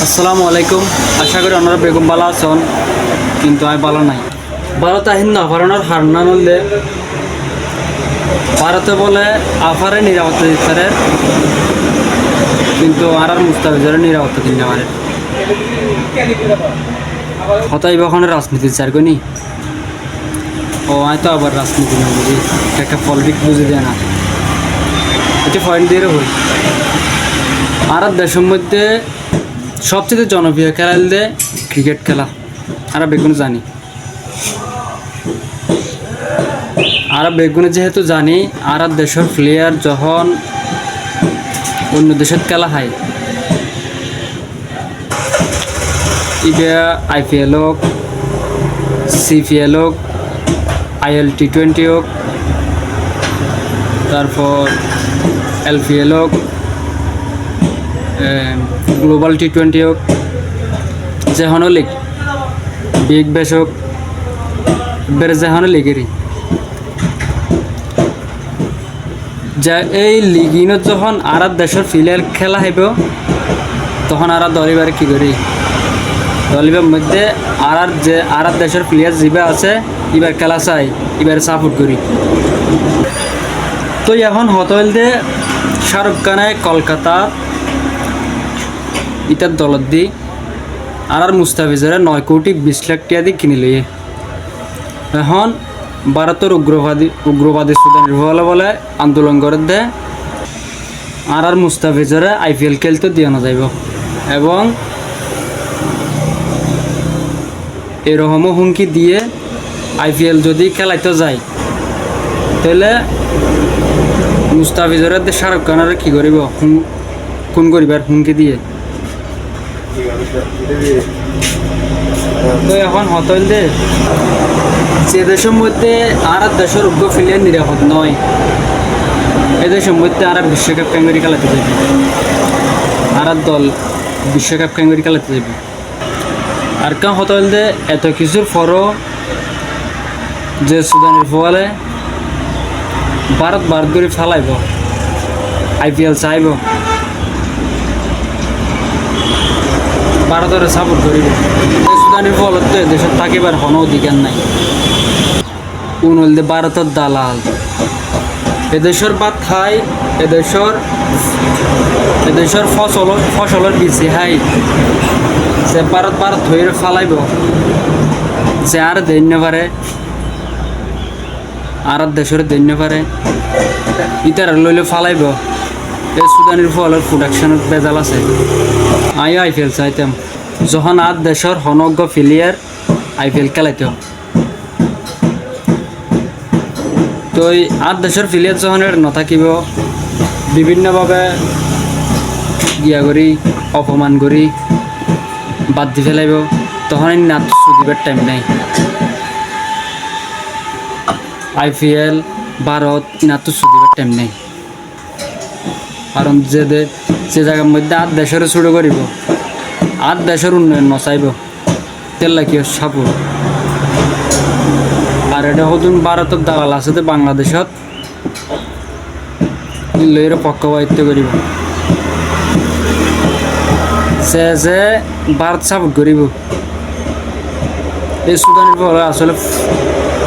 আসসালামু আলাইকুম। আশা করি আপনারা বেগম ভালো আছেন, কিন্তু আমি ভালো নাই। ভারত আহিন না ভারণের হার না নলে ভারতে বলে আফারে নিরাপত্তা দিতে, কিন্তু আর মুস্তাফিজের নিরাপত্তা দিন পারে। হতাই বখনের রাজনীতি চার কনি ও আয় তো আবার রাজনীতি না বুঝি, একটা পলিটিক্স বুঝে দেয় না, এটা পয়েন্ট দিয়ে হই। আর দেশের মধ্যে সবচেয়ে জনপ্রিয় খেলা দে ক্রিকেট খেলা, আর বেগুন জানি। আর বেগুনে যেহেতু জানি, আর দেশের প্লেয়ার যখন অন্য দেশের খেলা হয়, ইবে IPL হোক, CPL হোক, IL T20 হোক, তারপর LPL হোক, গ্লোবাল T20 হোক, যেহনো লিগ, বিগ ব্যাশ হোক, বেড়ে যেহনো লিগেরই যা এই লিগিনত যখন আর দেশের প্লেয়ার খেলা হইব, তখন আর দলিবারে কী করি, দলিবের মধ্যে আর দেশের প্লেয়ার যিবা আছে এবার খেলা চাই, এবার সাপোর্ট করি। তো এখন হতইল দে শাহরুখ খানে কলকাতা ইটার দলত দি আর মুস্তাফিজের 9 কোটি 20 লাখ টাকা দিয়ে কিনে লইয়ে। এখন ভারতের উগ্রবাদী সুদানের বলে আন্দোলন করে দে আর মুস্তাফিজের IPL খেলতে দিয়ে না যাইব, এবং এরকমও হুমকি দিয়ে IPL যদি খেলাইতে যায়, তাহলে মুস্তাফিজের শাহরুখ খানের কী করিব, খুন করিবার হুমকি দিয়ে। তো এখন হতইল দে যে দেশের মধ্যে আর দেশের উগ্র প্লেয়ার নিরাপদ নয়, এদেশের মধ্যে আর বিশ্বকাপ ক্যাঙ্গারি খেলাতে যাবে, আর দল বিশ্বকাপ ক্যাঙ্গারি খেলাতে যাবে। আর কারণ হতইল দে এত কিছুর পরও যে সুদানের ফলে ভারত করে ফেলাইব, IPL চাইব, ভারতের সাপোর্ট করিব, সুদানের ফলত তো এদেশের থাকিবার কোনো অধিকার নাই। উনল দে ভারতের দালাল, এদেশের বাদ খাই, এদেশের ফসলের বেশি হাই, যে ভারত হয়ে ফালাইব, যে আর দৈন্য পারে, আর দেশের দৈন্য পারে ইতার লইলে ফালাইব। এই সুদানির ফলের প্রোডাকশনের বেজাল আছে। আমিও IPL চাইতাম, যখন আর দেশের হনজ্ঞ প্লেয়ার IPL খেলাইতে। তো আর দেশের প্লেয়ার যখন নাথাকিব, বিভিন্নভাবে গিয়া করি অপমান করি বাদ দি ফেলাইব, তখন নাচ দিবার টাইম নাই। IPL ভারত নাচ দিবার টাইম নাই, কারণ যে জায়গার মধ্যে আর দেশের শুরু করিব, আর দেশের উন্নয়ন নচাইব, তেল্লা কি সাপোর্ট। আর এটা হতুন ভারতের দালাল আছে বাংলাদেশত লইয়ের পক্ষপাতিত্ব করিব, যে ভারত সাপোর্ট করিব। এই সুদানের ফলে আসলে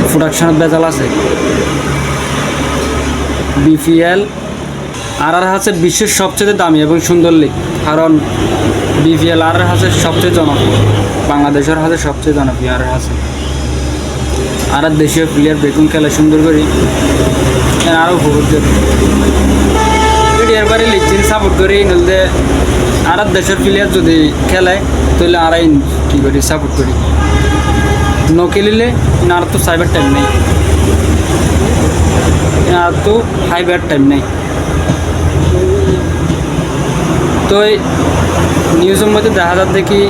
প্রোডাকশনের বেজাল আছে। BPL আর আছে বিশ্বের সবচেয়ে দামি এবং সুন্দর লিগ, কারণ BPL আর আছে সবচেয়ে জনপ্রিয়, বাংলাদেশের হাতে সবচেয়ে জনপ্রিয় আর দেশীয় প্লেয়ার বেগুন খেলা সুন্দর করি আরও উপভোগ করি। এরবারে লিগ সাপোর্ট করি, নলদে আর দেশের প্লেয়ার যদি খেলে তাহলে আর কী করি সাপোর্ট করি, নখেলিলে আর তো সাইবার টাইম নেই, আর তো হাইবার টাইম নেই। তো নিউজের মধ্যে দেখা যাচ্ছে কি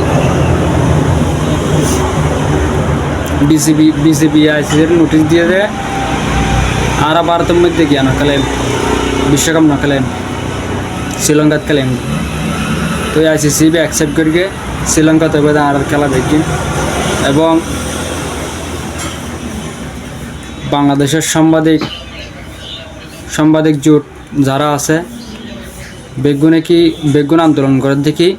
BCB ICC নোটিশ দিয়ে দেয় আর ভারতের মধ্যে গিয়া না খেলেন, বিশ্বকাপ না খেলেন, শ্রীলঙ্কাত খেলেন। তো ICC অ্যাকসেপ্ট করিকে শ্রীলঙ্কাতে আর খেলা দেখি, এবং বাংলাদেশের সাংবাদিক জোট যারা আছে বেগুন আন্দোলন করে দেখি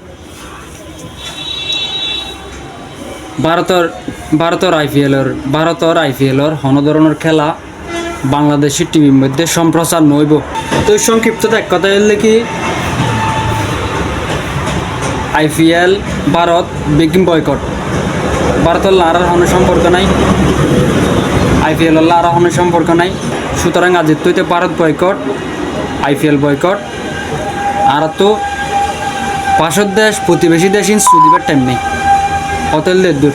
ভারতের আইপিএলর কোনো ধরনের খেলা বাংলাদেশি টিভির মধ্যে সম্প্রচার নইব। তো সংক্ষিপ্ত এক কথা হলে কি আইপিএল ভারত বেগিং বয়কট, ভারতের আর কোনো সম্পর্ক নাই, আইপিএল আর কোনো সম্পর্ক নাই। সুতরাং আজির তৈতে ভারত বয়কট, আইপিএল বয়কট। আর তো পাশের দেশ প্রতিবেশী দেশ ইন সুদিবার টাইম নেই, হোটেল দূর।